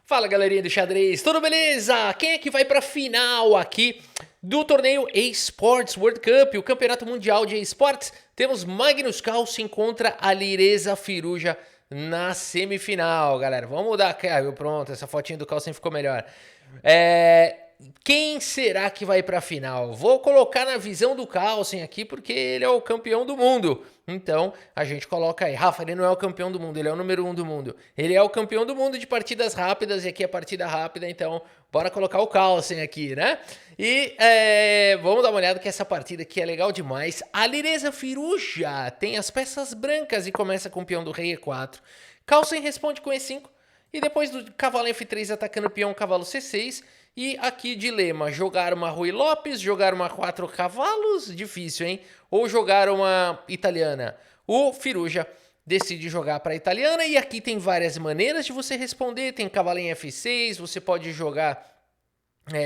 Fala galerinha do xadrez, tudo beleza? Quem é que vai pra final aqui do torneio eSports World Cup, o campeonato mundial de eSports? Temos Magnus Carlsen contra a Lireza Firuja na semifinal, galera. Vamos mudar, pronto, essa fotinha do Carlsen ficou melhor. Quem será que vai para a final? Vou colocar na visão do Carlsen aqui porque ele é o campeão do mundo. Então a gente coloca aí. Rafa, ele não é o campeão do mundo, ele é o número 1 do mundo. Ele é o campeão do mundo de partidas rápidas e aqui é partida rápida, então bora colocar o Carlsen aqui, né? E vamos dar uma olhada que essa partida aqui é legal demais. A Lireza Firuja tem as peças brancas e começa com o peão do rei E4. Carlsen responde com E5 e depois do cavalo F3 atacando o peão cavalo C6. E aqui dilema, jogar uma Ruy Lopes, jogar uma 4 cavalos, difícil, hein? Ou jogar uma italiana. O Firuja decide jogar para a italiana e aqui tem várias maneiras de você responder. Tem cavalo em F6, você pode jogar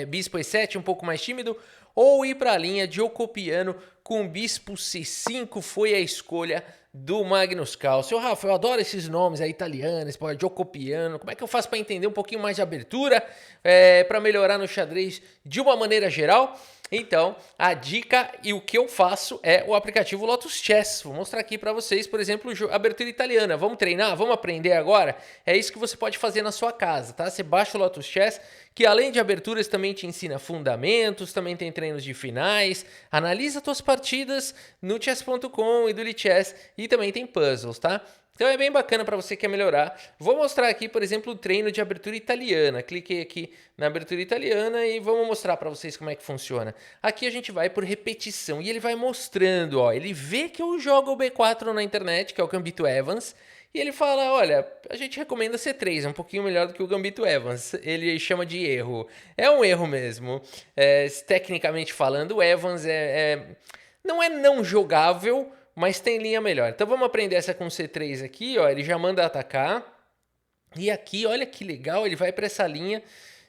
bispo E7 um pouco mais tímido, ou ir para a linha de Ocopiano com bispo C5 foi a escolha do Magnus Carlsen. Rafa, eu adoro esses nomes aí italianos, Ocopiano. Como é que eu faço para entender um pouquinho mais de abertura, para melhorar no xadrez de uma maneira geral? Então, a dica e o que eu faço é o aplicativo Lotus Chess. Vou mostrar aqui para vocês, por exemplo, abertura italiana. Vamos treinar? Vamos aprender agora? É isso que você pode fazer na sua casa, tá? Você baixa o Lotus Chess, que além de aberturas também te ensina fundamentos, também tem treinos de finais, analisa suas partidas no chess.com e do Lichess e também tem puzzles, tá? Então é bem bacana para você que quer melhorar. Vou mostrar aqui, por exemplo, o treino de abertura italiana. Cliquei aqui na abertura italiana e vamos mostrar para vocês como é que funciona. Aqui a gente vai por repetição e ele vai mostrando, ó, ele vê que eu jogo o B4 na internet, que é o Gambito Evans, e ele fala, olha, a gente recomenda C3, é um pouquinho melhor do que o Gambito Evans. Ele chama de erro. É um erro mesmo. Tecnicamente falando, o Evans não é não jogável, mas tem linha melhor. Então vamos aprender essa com C3 aqui, ó. Ele já manda atacar. E aqui, olha que legal, ele vai para essa linha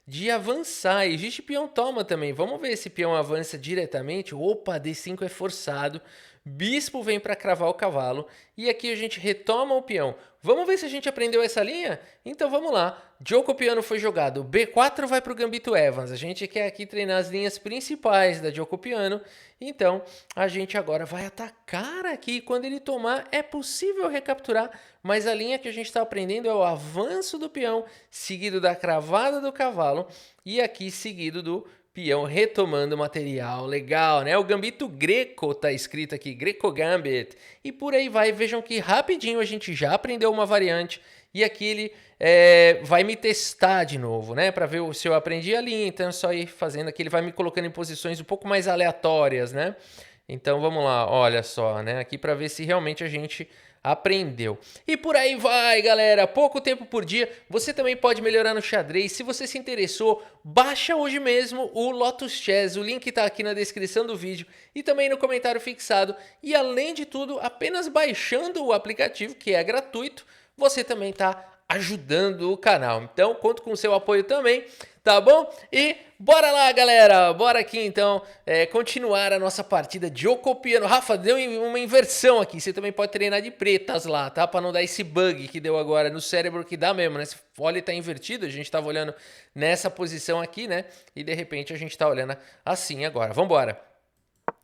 de avançar. Existe peão toma também. Vamos ver se peão avança diretamente. Opa, D5 é forçado. Bispo vem para cravar o cavalo. E aqui a gente retoma o peão. Vamos ver se a gente aprendeu essa linha? Então vamos lá. Ocopiano foi jogado. B4 vai para o Gambito Evans. A gente quer aqui treinar as linhas principais da Ocopiano. Então a gente agora vai atacar aqui. Quando ele tomar, é possível recapturar. Mas a linha que a gente está aprendendo é o avanço do peão, seguido da cravada do cavalo. E aqui seguido do peão retomando material. Legal, né? O Gambito Greco tá escrito aqui, Greco Gambit. E por aí vai, vejam que rapidinho a gente já aprendeu uma variante. E aqui ele vai me testar de novo, né? Para ver se eu aprendi a linha. Então é só ir fazendo aqui, ele vai me colocando em posições um pouco mais aleatórias, né? Então vamos lá, olha só, né? Aqui para ver se realmente a gente aprendeu. E por aí vai, galera. Pouco tempo por dia. Você também pode melhorar no xadrez. Se você se interessou, baixa hoje mesmo o Lotus Chess. O link está aqui na descrição do vídeo e também no comentário fixado. E além de tudo, apenas baixando o aplicativo, que é gratuito, você também está ajudando o canal. Então, conto com o seu apoio também, tá bom? E bora lá, galera! Bora aqui, então, continuar a nossa partida de Ocopiano. Rafa, deu uma inversão aqui. Você também pode treinar de pretas lá, tá? Para não dar esse bug que deu agora no cérebro, que dá mesmo, né? Se olha, tá invertido. A gente tava olhando nessa posição aqui, né? E, de repente, a gente tá olhando assim agora. Vambora!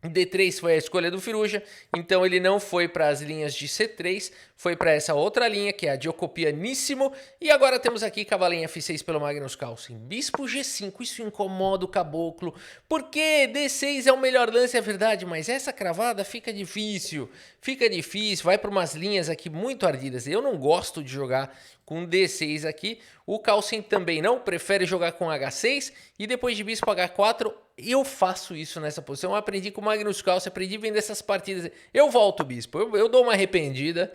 D3 foi a escolha do Firuja, então ele não foi para as linhas de C3, foi para essa outra linha, que é a de Ocopianíssimo. E agora temos aqui cavalinho F6 pelo Magnus Carlsen. Bispo G5, isso incomoda o caboclo, porque D6 é o melhor lance, é verdade, mas essa cravada fica difícil, vai para umas linhas aqui muito ardidas. Eu não gosto de jogar com D6 aqui, o Carlsen também não, prefere jogar com H6 e depois de bispo H4, eu faço isso nessa posição. Eu aprendi com o Magnus Carlsen, aprendi vendo essas partidas. Eu volto o bispo, eu dou uma arrependida,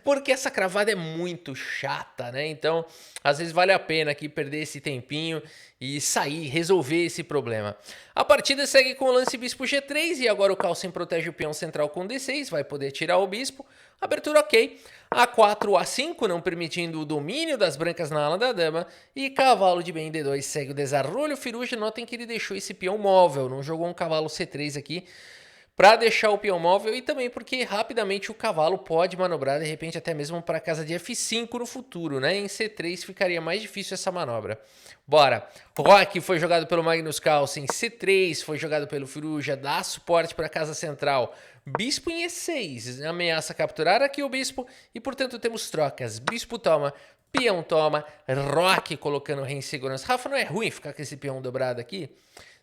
porque essa cravada é muito chata, né? Então, às vezes vale a pena aqui perder esse tempinho e sair, resolver esse problema. A partida segue com o lance bispo G3 e agora o Carlsen protege o peão central com D6, vai poder tirar o bispo. Abertura ok. A4, A5, não permitindo o domínio das brancas na ala da dama. E cavalo de bem D2 segue o desarrolho. Firuja, notem que ele deixou esse peão móvel, não jogou um cavalo C3 aqui para deixar o peão móvel e também porque rapidamente o cavalo pode manobrar, de repente até mesmo para a casa de F5 no futuro, né? Em C3 ficaria mais difícil essa manobra. Bora! Roque foi jogado pelo Magnus Carlsen, C3 foi jogado pelo Firuja, dá suporte para a casa central. Bispo em E6, ameaça capturar aqui o bispo e portanto temos trocas. Bispo toma, peão toma, Roque colocando o rei em segurança. Rafa, não é ruim ficar com esse peão dobrado aqui?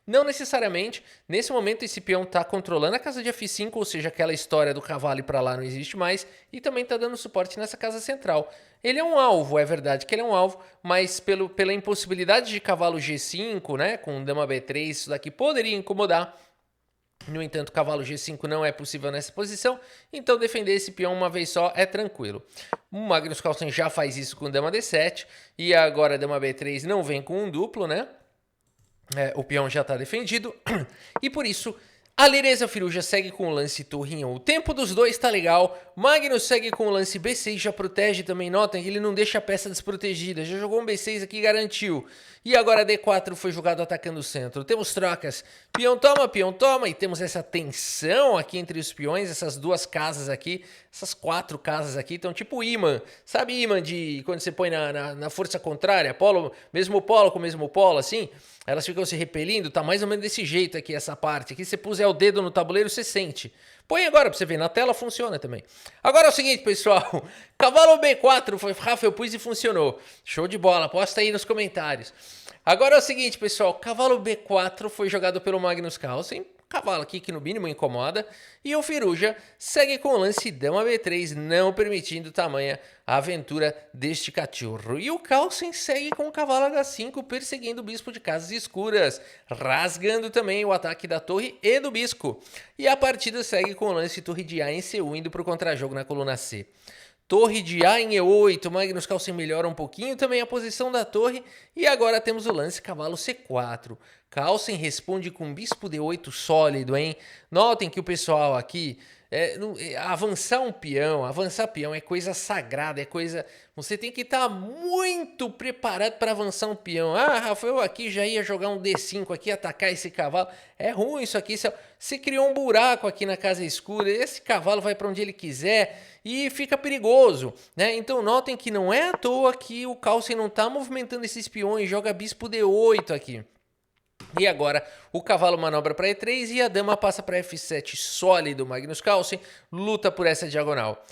Não necessariamente. Nesse momento esse peão está controlando a casa de F5, ou seja, aquela história do cavalo ir para lá não existe mais, e também está dando suporte nessa casa central. Ele é um alvo, é verdade que ele é um alvo, mas pela impossibilidade de cavalo G5, né, com dama B3, isso daqui poderia incomodar. No entanto, cavalo G5 não é possível nessa posição, então defender esse peão uma vez só é tranquilo. O Magnus Carlsen já faz isso com dama D7, e agora dama B3 não vem com um duplo, né? O peão já está defendido, e por isso a Lereza Firuja segue com o lance torre em 1. O tempo dos dois está legal, Magnus segue com o lance B6, já protege também, notem que ele não deixa a peça desprotegida, já jogou um B6 aqui e garantiu. E agora D4 foi jogado atacando o centro, temos trocas, peão toma, e temos essa tensão aqui entre os peões, essas duas casas aqui, essas 4 casas aqui, então tipo imã, sabe imã de quando você põe na força contrária, polo, mesmo polo com mesmo polo, assim? Elas ficam se repelindo, tá mais ou menos desse jeito aqui, essa parte. Aqui você puser o dedo no tabuleiro, você sente. Põe agora pra você ver, na tela funciona também. Agora é o seguinte, pessoal. Cavalo B4, foi Rafa, eu pus e funcionou. Show de bola, posta aí nos comentários. Agora é o seguinte, pessoal. Cavalo B4 foi jogado pelo Magnus Carlsen. Cavalo aqui que no mínimo incomoda. E o Firuja segue com o lance dama B3, não permitindo tamanha aventura deste cachorro. E o Carlsen segue com o cavalo H5, perseguindo o bispo de casas escuras, rasgando também o ataque da torre e do bispo. E a partida segue com o lance torre de A em C1, indo para o contrajogo na coluna C. Torre de A em E8, Magnus Carlsen melhora um pouquinho também a posição da torre. E agora temos o lance cavalo C4. Carlsen responde com bispo D8 sólido, hein? Notem que o pessoal aqui... avançar peão é coisa sagrada, é coisa... Você tem que estar muito preparado para avançar um peão. Ah, Rafael, aqui já ia jogar um D5 aqui, atacar esse cavalo. É ruim isso aqui, você criou um buraco aqui na casa escura, esse cavalo vai para onde ele quiser e fica perigoso, né? Então notem que não é à toa que o Carlsen não está movimentando esses peões, joga bispo D8 aqui. E agora o cavalo manobra para E3 e a dama passa para F7 sólido. Magnus Carlsen luta por essa diagonal.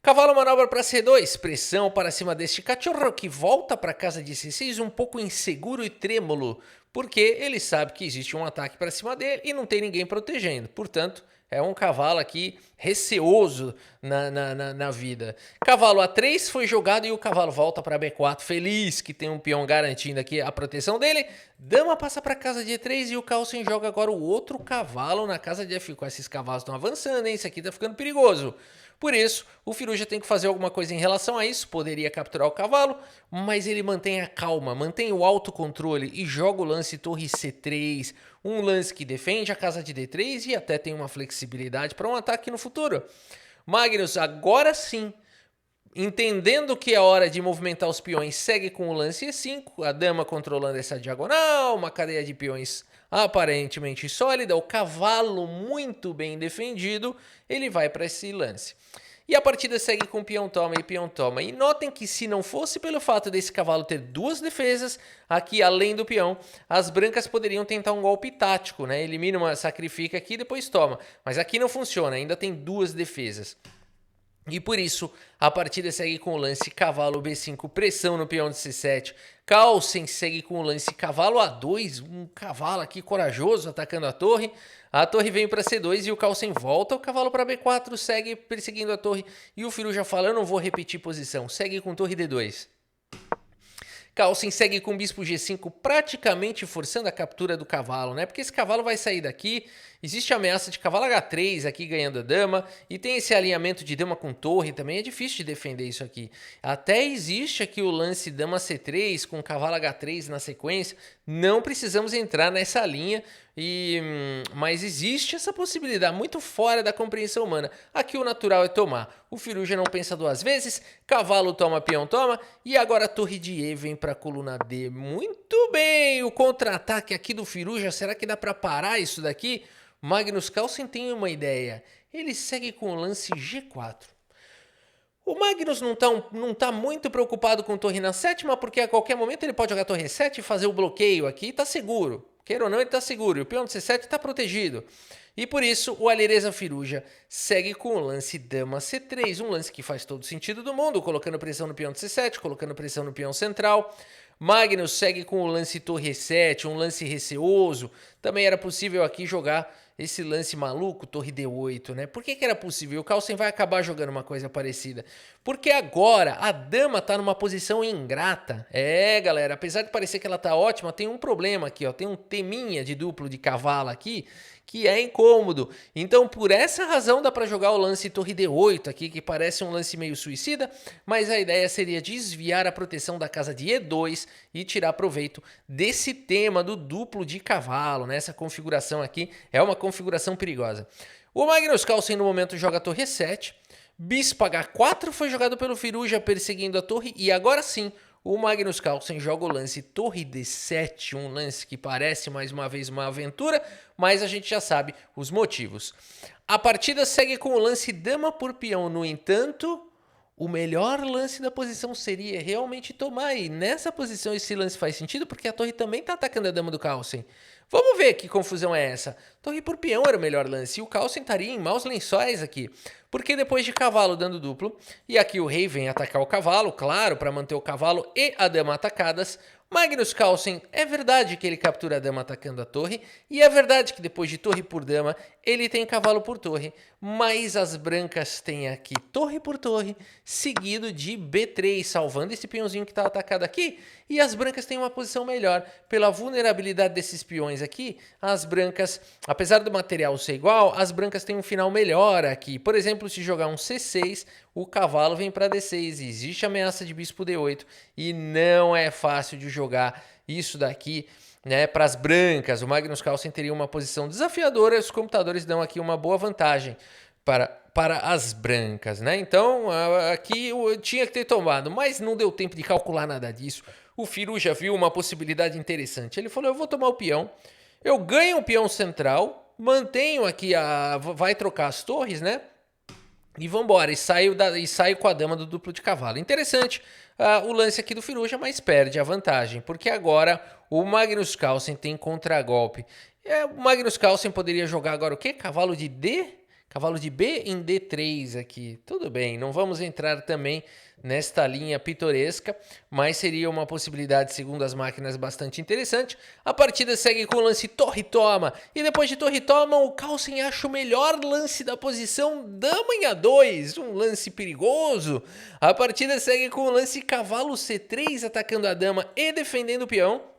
Cavalo manobra para C2, pressão para cima deste cachorro que volta para casa de C6 um pouco inseguro e trêmulo, porque ele sabe que existe um ataque para cima dele e não tem ninguém protegendo. Portanto, é um cavalo aqui receoso na vida. Cavalo A3 foi jogado e o cavalo volta para B4, feliz que tem um peão garantindo aqui a proteção dele. Dama passa para casa de E3 e o Carlsen joga agora o outro cavalo na casa de F4. Esses cavalos estão avançando, hein? Isso aqui tá ficando perigoso. Por isso, o Firuja tem que fazer alguma coisa em relação a isso, poderia capturar o cavalo, mas ele mantém a calma, mantém o autocontrole e joga o lance torre C3, um lance que defende a casa de D3 e até tem uma flexibilidade para um ataque no futuro. Magnus, agora sim, entendendo que é hora de movimentar os peões, segue com o lance E5, a dama controlando essa diagonal, uma cadeia de peões aparentemente sólida, o cavalo muito bem defendido, ele vai para esse lance. E a partida segue com peão toma e peão toma. E notem que se não fosse pelo fato desse cavalo ter duas defesas, aqui além do peão, as brancas poderiam tentar um golpe tático, né? Elimina uma, sacrifica aqui e depois toma. Mas aqui não funciona, ainda tem duas defesas. E por isso, a partida segue com o lance cavalo B5, pressão no peão de C7. Carlsen segue com o lance cavalo A2, um cavalo aqui corajoso atacando a torre. A torre vem para C2 e o Carlsen volta o cavalo para B4, segue perseguindo a torre. E o Firuja fala, eu não vou repetir posição, segue com torre D2. Carlsen segue com bispo G5, praticamente forçando a captura do cavalo, né? Porque esse cavalo vai sair daqui, existe a ameaça de cavalo H3 aqui ganhando a dama, e tem esse alinhamento de dama com torre, também é difícil de defender isso aqui. Até existe aqui o lance dama C3 com cavalo H3 na sequência, não precisamos entrar nessa linha, mas existe essa possibilidade, muito fora da compreensão humana. Aqui o natural é tomar. O Firuja não pensa duas vezes, cavalo toma, peão toma, e agora a torre de E vem para a coluna D. Muito bem, o contra-ataque aqui do Firuja, será que dá para parar isso daqui? Magnus Carlsen tem uma ideia. Ele segue com o lance G4. O Magnus não tá muito preocupado com torre na sétima, porque a qualquer momento ele pode jogar torre 7 e fazer o bloqueio aqui e tá seguro. Queira ou não, ele tá seguro. E o peão de C7 tá protegido. E por isso, o Alireza Firouzja segue com o lance Dama C3, um lance que faz todo sentido do mundo, colocando pressão no peão de C7, colocando pressão no peão central. Magnus segue com o lance Torre E7, um lance receoso. Também era possível aqui jogar esse lance maluco, Torre D8, né? Por que era possível? O Carlsen vai acabar jogando uma coisa parecida. Porque agora a dama tá numa posição ingrata. É, galera, apesar de parecer que ela tá ótima, tem um problema aqui, ó. Tem um teminha de duplo de cavalo aqui, que é incômodo. Então, por essa razão, dá para jogar o lance Torre D8 aqui, que parece um lance meio suicida, mas a ideia seria desviar a proteção da casa de E2 e tirar proveito desse tema do duplo de cavalo, né? Essa configuração aqui é uma configuração perigosa. O Magnus Carlsen, no momento, joga a Torre E7, Bispo H4 foi jogado pelo Firouzja perseguindo a torre, e agora sim, o Magnus Carlsen joga o lance Torre D7, um lance que parece mais uma vez uma aventura, mas a gente já sabe os motivos. A partida segue com o lance Dama por peão, no entanto, o melhor lance da posição seria realmente tomar, e nessa posição esse lance faz sentido porque a torre também está atacando a dama do Carlsen. Vamos ver que confusão é essa. Torre por peão era o melhor lance e o Carlsen estaria em maus lençóis aqui. Porque depois de cavalo dando duplo, e aqui o rei vem atacar o cavalo, claro, para manter o cavalo e a dama atacadas, Magnus Carlsen, é verdade que ele captura a dama atacando a torre, e é verdade que depois de torre por dama, ele tem cavalo por torre, mas as brancas têm aqui torre por torre, seguido de B3, salvando esse peãozinho que está atacado aqui, e as brancas têm uma posição melhor. Pela vulnerabilidade desses peões aqui, as brancas, apesar do material ser igual, as brancas têm um final melhor aqui. Por exemplo, se jogar um C6, o cavalo vem para D6, existe ameaça de bispo D8, e não é fácil de jogar isso daqui, né, para as brancas. O Magnus Carlsen teria uma posição desafiadora, os computadores dão aqui uma boa vantagem para as brancas, né? Então, aqui eu tinha que ter tomado, mas não deu tempo de calcular nada disso. O Firouzja viu uma possibilidade interessante. Ele falou, eu vou tomar o peão, eu ganho o peão central, mantenho aqui, vai trocar as torres, né? E vambora, e saio com a dama do duplo de cavalo. Interessante o lance aqui do Firouzja, mas perde a vantagem, porque agora o Magnus Carlsen tem contragolpe. O Magnus Carlsen poderia jogar agora o quê? Cavalo de D? Cavalo de B em D3 aqui. Tudo bem, não vamos entrar também nesta linha pitoresca, mas seria uma possibilidade, segundo as máquinas, bastante interessante. A partida segue com o lance torre-toma, e depois de torre-toma, o Carlsen acha o melhor lance da posição dama em A2, um lance perigoso. A partida segue com o lance cavalo C3, atacando a dama e defendendo o peão.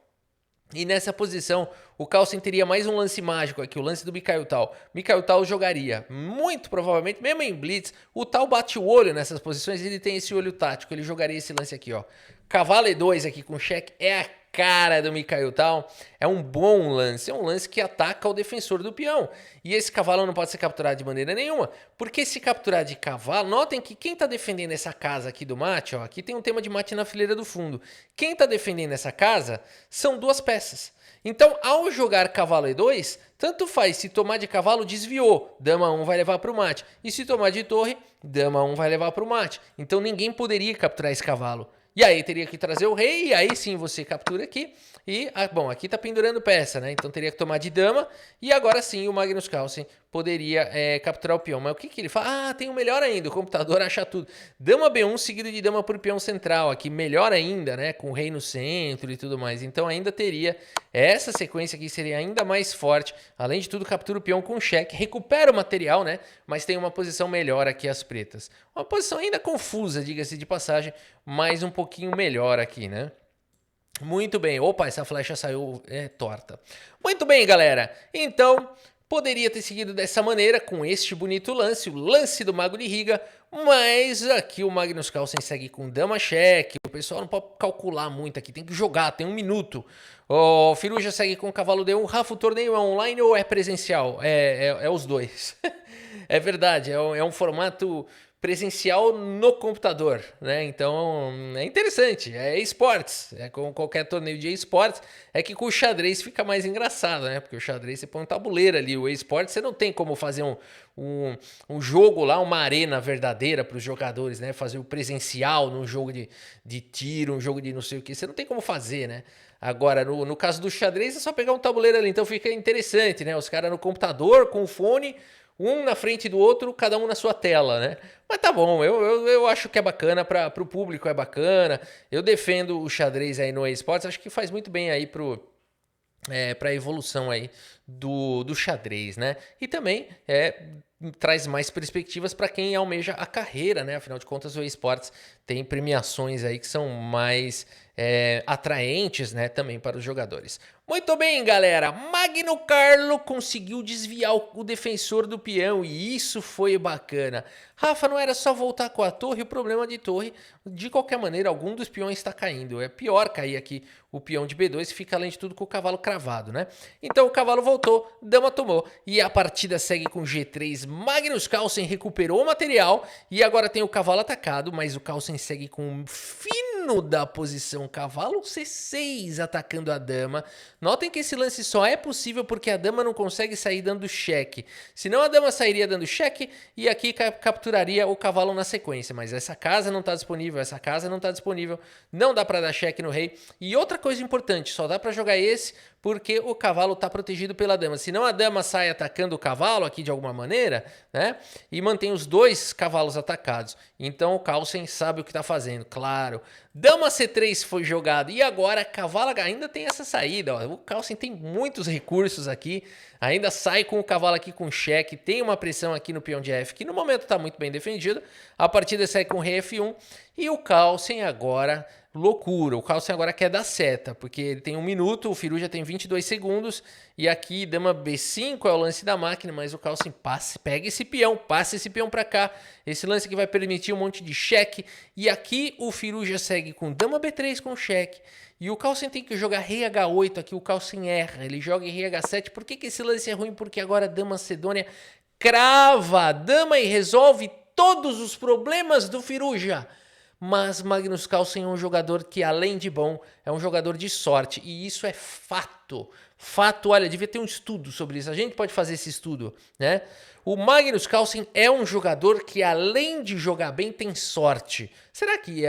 E nessa posição, o Carlsen teria mais um lance mágico aqui, o lance do Mikhail Tal. Mikhail Tal jogaria, muito provavelmente, mesmo em blitz, o Tal bate o olho nessas posições, ele tem esse olho tático, ele jogaria esse lance aqui, ó. Cavalo E2 aqui com cheque é a cara do Mikhail Tal, é um bom lance, é um lance que ataca o defensor do peão. E esse cavalo não pode ser capturado de maneira nenhuma, porque se capturar de cavalo, notem que quem está defendendo essa casa aqui do mate, ó, aqui tem um tema de mate na fileira do fundo. Quem está defendendo essa casa são duas peças. Então, ao jogar cavalo E2, tanto faz, se tomar de cavalo, desviou, dama 1 vai levar para o mate. E se tomar de torre, dama 1 vai levar para o mate. Então, ninguém poderia capturar esse cavalo. E aí teria que trazer o rei, e aí sim você captura aqui. E, bom, aqui tá pendurando peça, né? Então teria que tomar de dama. E agora sim o Magnus Carlsen poderia capturar o peão. Mas o que ele fala? Ah, tem um melhor ainda, o computador acha tudo. Dama B1 seguido de dama por peão central. Aqui melhor ainda, né? Com o rei no centro e tudo mais. Então ainda teria essa sequência aqui, seria ainda mais forte. Além de tudo, captura o peão com cheque. Recupera o material, né? Mas tem uma posição melhor aqui as pretas. Uma posição ainda confusa, diga-se de passagem, mas um pouquinho melhor aqui, né? Muito bem. Opa, essa flecha saiu torta. Muito bem, galera. Então, poderia ter seguido dessa maneira, com este bonito lance, o lance do Mago de Riga, mas aqui o Magnus Carlsen segue com dama cheque. O pessoal não pode calcular muito aqui, tem que jogar, tem um minuto. O Firouzja segue com o cavalo D1. Rafa, o torneio é online ou é presencial? É os dois. É verdade, é um formato presencial no computador, né? Então é interessante, é esportes, é como qualquer torneio de esportes, é que com o xadrez fica mais engraçado, né? Porque o xadrez você põe um tabuleiro ali, o esporte você não tem como fazer um jogo lá, uma arena verdadeira para os jogadores, né? Fazer o presencial num jogo de tiro, um jogo de não sei o que, você não tem como fazer, né? Agora, no caso do xadrez, é só pegar um tabuleiro ali, então fica interessante, né? Os caras no computador, com o fone, um na frente do outro, cada um na sua tela, né? Mas tá bom, eu acho que é bacana, para o público é bacana. Eu defendo o xadrez aí no eSports, acho que faz muito bem aí para a evolução aí do xadrez, né? E também traz mais perspectivas para quem almeja a carreira, né? Afinal de contas, o eSports tem premiações aí que são mais atraentes, né? Também para os jogadores. Muito bem, galera. Magno Carlo conseguiu desviar o defensor do peão e isso foi bacana. Rafa, não era só voltar com a torre, o problema de torre, de qualquer maneira, algum dos peões está caindo. É pior cair aqui o peão de B2, fica além de tudo com o cavalo cravado, né? Então o cavalo voltou, dama tomou e a partida segue com G3. Magnus Carlsen recuperou o material e agora tem o cavalo atacado, mas o Carlsen segue com um fino da posição cavalo C6 atacando a dama. Notem que esse lance só é possível porque a dama não consegue sair dando cheque. Senão a dama sairia dando cheque e aqui capturaria o cavalo na sequência. Mas essa casa não está disponível, essa casa não está disponível. Não dá para dar cheque no rei. E outra coisa importante, só dá para jogar esse porque o cavalo está protegido pela dama. Senão a dama sai atacando o cavalo aqui de alguma maneira, né? E mantém os dois cavalos atacados. Então o Carlsen sabe o que está fazendo, claro. Dama C3 foi jogado e agora cavalo ainda tem essa saída. Ó. O Carlsen tem muitos recursos aqui. Ainda sai com o cavalo aqui com cheque. Tem uma pressão aqui no peão de F que no momento está muito bem defendido. A partida sai com rei F1 e o Carlsen agora... loucura, o Carlsen agora quer dar seta, porque ele tem 1 minuto, o Firuja tem 22 segundos, e aqui dama B5 é o lance da máquina, mas o Carlsen pega esse peão, passa esse peão para cá, esse lance que vai permitir um monte de cheque, e aqui o Firuja segue com dama B3 com cheque, e o Carlsen tem que jogar rei H8, aqui o Carlsen erra, ele joga em rei H7, por que esse lance é ruim? Porque agora a dama Macedônia crava a dama e resolve todos os problemas do Firuja. Mas Magnus Carlsen é um jogador que, além de bom, é um jogador de sorte. E isso é fato. Fato, olha, devia ter um estudo sobre isso. A gente pode fazer esse estudo, né? O Magnus Carlsen é um jogador que, além de jogar bem, tem sorte. Será que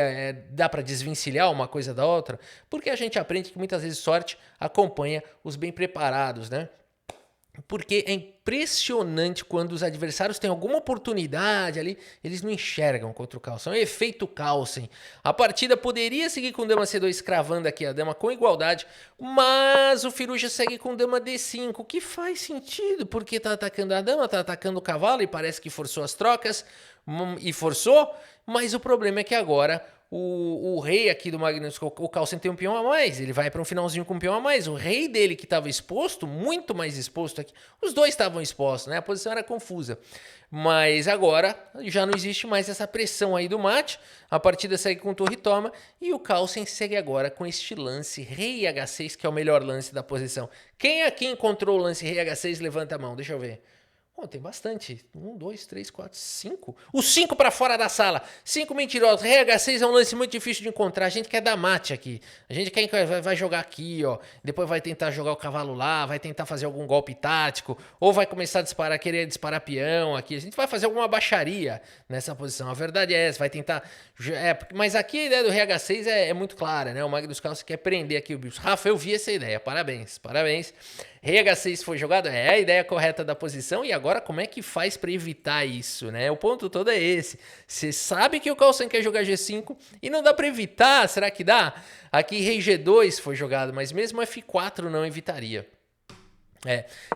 dá para desvencilhar uma coisa da outra? Porque a gente aprende que muitas vezes sorte acompanha os bem preparados, né? Porque é impressionante quando os adversários têm alguma oportunidade ali, eles não enxergam contra o Carlsen. É o efeito Carlsen. A partida poderia seguir com dama C2 cravando aqui a dama com igualdade, mas o Firuja segue com dama D5, que faz sentido, porque tá atacando a dama, tá atacando o cavalo e parece que forçou as trocas, e forçou, mas o problema é que agora... O rei aqui do Magnus, o Carlsen tem um peão a mais, ele vai para um finalzinho com um peão a mais. O rei dele que estava exposto, muito mais exposto aqui, os dois estavam expostos, né? A posição era confusa. Mas agora já não existe mais essa pressão aí do mate, a partida segue com torre toma e o Carlsen segue agora com este lance rei H6, que é o melhor lance da posição. Quem aqui encontrou o lance rei H6, levanta a mão, deixa eu ver. Oh, tem bastante. 1, 2, 3, 4, 5. Os 5 para fora da sala. 5 mentirosos. Rei H6 é um lance muito difícil de encontrar. A gente quer dar mate aqui. A gente vai jogar aqui, ó. Depois vai tentar jogar o cavalo lá. Vai tentar fazer algum golpe tático. Ou vai começar a disparar, querer disparar peão aqui. A gente vai fazer alguma baixaria nessa posição. A verdade é essa. Vai tentar... mas aqui a ideia do Rei H6 é muito clara, né? O Magnus Carlsen quer prender aqui o bicho. Rafa, eu vi essa ideia. Parabéns. Parabéns. Rei H6 foi jogado, é a ideia correta da posição, e agora como é que faz para evitar isso, né? O ponto todo é esse. Você sabe que o Carlsen quer jogar G5 e não dá para evitar, será que dá? Aqui Rei G2 foi jogado, mas mesmo F4 não evitaria.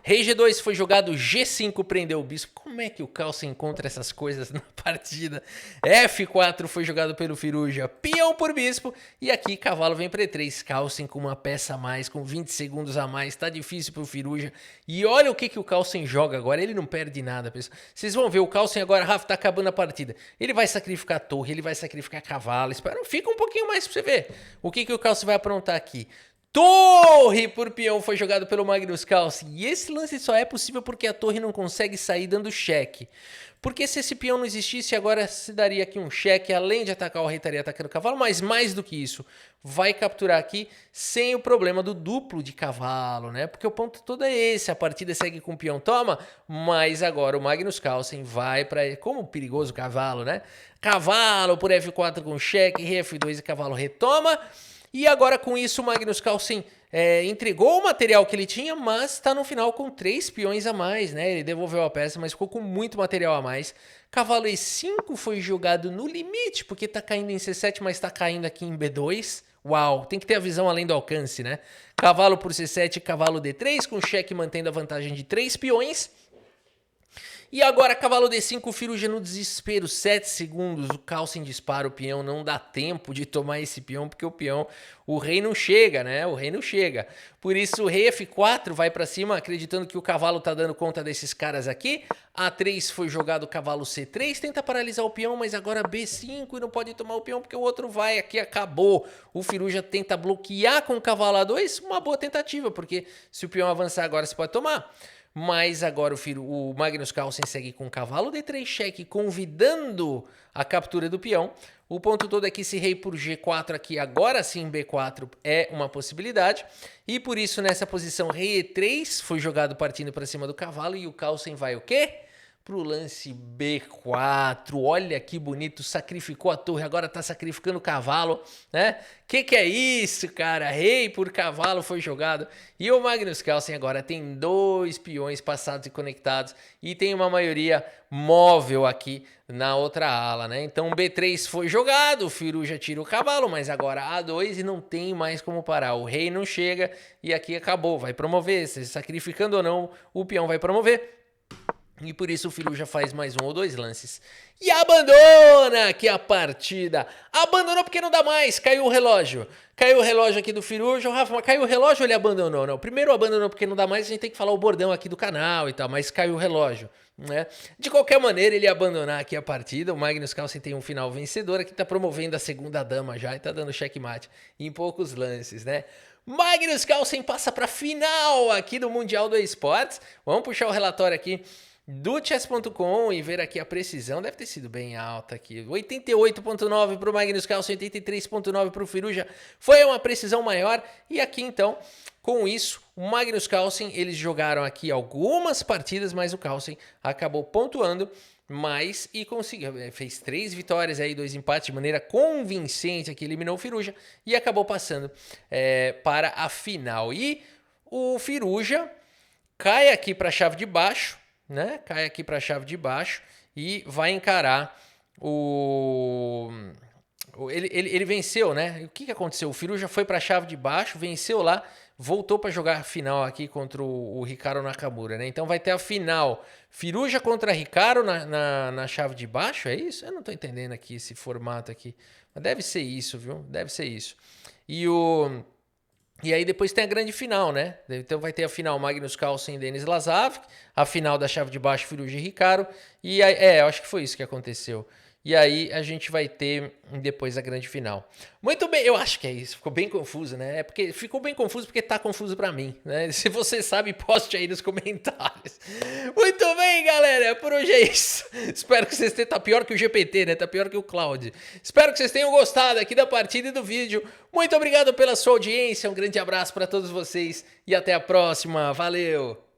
Rei G2 foi jogado, G5 prendeu o bispo. Como é que o Carlsen encontra essas coisas na partida? F4 foi jogado pelo Firuja, peão por bispo. E aqui cavalo vem para E3, Carlsen com uma peça a mais, com 20 segundos a mais. Tá difícil pro Firuja. E olha o que o Carlsen joga agora, ele não perde nada, pessoal. Vocês vão ver, o Carlsen agora, Rafa, tá acabando a partida. Ele vai sacrificar a torre, ele vai sacrificar cavalo. Espera, fica um pouquinho mais pra você ver. O que o Carlsen vai aprontar aqui? Torre por peão foi jogado pelo Magnus Carlsen. E esse lance só é possível porque a torre não consegue sair dando cheque. Porque se esse peão não existisse, agora se daria aqui um cheque, além de atacar o rei, estaria atacando o cavalo, mas mais do que isso, vai capturar aqui sem o problema do duplo de cavalo, né? Porque o ponto todo é esse, a partida segue com o peão toma, mas agora o Magnus Carlsen vai para... Como perigoso o cavalo, né? Cavalo por F4 com cheque, rei F2 e cavalo retoma. E agora com isso o Magnus Carlsen entregou o material que ele tinha, mas está no final com 3 peões a mais, né? Ele devolveu a peça, mas ficou com muito material a mais. Cavalo E5 foi jogado no limite, porque está caindo em C7, mas está caindo aqui em B2. Uau, tem que ter a visão além do alcance, né? Cavalo por C7, cavalo D3, com cheque mantendo a vantagem de 3 peões. E agora cavalo D5, o Firuja no desespero, 7 segundos, o Carlsen dispara o peão, não dá tempo de tomar esse peão, porque o rei não chega, né? O rei não chega. Por isso o rei F4 vai pra cima, acreditando que o cavalo tá dando conta desses caras aqui. A3 foi jogado, cavalo C3, tenta paralisar o peão, mas agora B5 e não pode tomar o peão, porque o outro vai, aqui acabou. O Firuja tenta bloquear com o cavalo A2, uma boa tentativa, porque se o peão avançar agora você pode tomar. Mas agora o Magnus Carlsen segue com cavalo D3 cheque, convidando a captura do peão. O ponto todo é que esse rei por G4 aqui, agora sim B4, é uma possibilidade. E por isso nessa posição rei E3 foi jogado partindo para cima do cavalo e o Carlsen vai o quê? Pro lance B4, olha que bonito, sacrificou a torre, agora tá sacrificando o cavalo, né? Que é isso, cara? Rei por cavalo foi jogado. E o Magnus Carlsen agora tem 2 peões passados e conectados e tem uma maioria móvel aqui na outra ala, né? Então B3 foi jogado, o Firuja tira o cavalo, mas agora A2 e não tem mais como parar. O rei não chega e aqui acabou, vai promover, se sacrificando ou não, o peão vai promover. E por isso o Firuja faz mais 1 ou 2 lances. E abandona aqui a partida. Abandonou porque não dá mais. Caiu o relógio. Caiu o relógio aqui do Firuja. O Rafa, mas caiu o relógio ou ele abandonou? Não, primeiro abandonou porque não dá mais. A gente tem que falar o bordão aqui do canal e tal. Mas caiu o relógio, né? De qualquer maneira, ele ia abandonar aqui a partida. O Magnus Carlsen tem um final vencedor. Aqui tá promovendo a segunda dama já. E tá dando checkmate em poucos lances, né? Magnus Carlsen passa pra final aqui do Mundial do Esportes. Vamos puxar o relatório aqui do chess.com e ver aqui a precisão, deve ter sido bem alta aqui, 88.9 para o Magnus Carlsen, 83.9 para o Firuja, foi uma precisão maior. E aqui então, com isso, o Magnus Carlsen, eles jogaram aqui algumas partidas, mas o Carlsen acabou pontuando mais e conseguiu, fez 3 vitórias aí, 2 empates de maneira convincente aqui, eliminou o Firuja e acabou passando para a final. E o Firuja cai aqui para a chave de baixo, né? Cai aqui para a chave de baixo e vai encarar ele venceu, né? O que aconteceu? O Firuja foi para a chave de baixo, venceu lá, voltou para jogar a final aqui contra o Hikaru Nakamura, né? Então vai ter a final Firuja contra Hikaru na chave de baixo, é isso? Eu não tô entendendo aqui esse formato aqui, mas deve ser isso, viu? Deve ser isso. E aí depois tem a grande final, né? Então vai ter a final Magnus Carlsen e Denis Lazarevic, a final da chave de baixo Firuja e Hikaru, e aí, eu acho que foi isso que aconteceu. E aí a gente vai ter depois a grande final. Muito bem, eu acho que é isso. Ficou bem confuso, né? É porque ficou bem confuso porque tá confuso pra mim, né? Se você sabe, poste aí nos comentários. Muito bem, galera. Por hoje é isso. Espero que vocês tenham... Tá pior que o GPT, né? Tá pior que o Cloud. Espero que vocês tenham gostado aqui da partida e do vídeo. Muito obrigado pela sua audiência. Um grande abraço pra todos vocês e até a próxima. Valeu!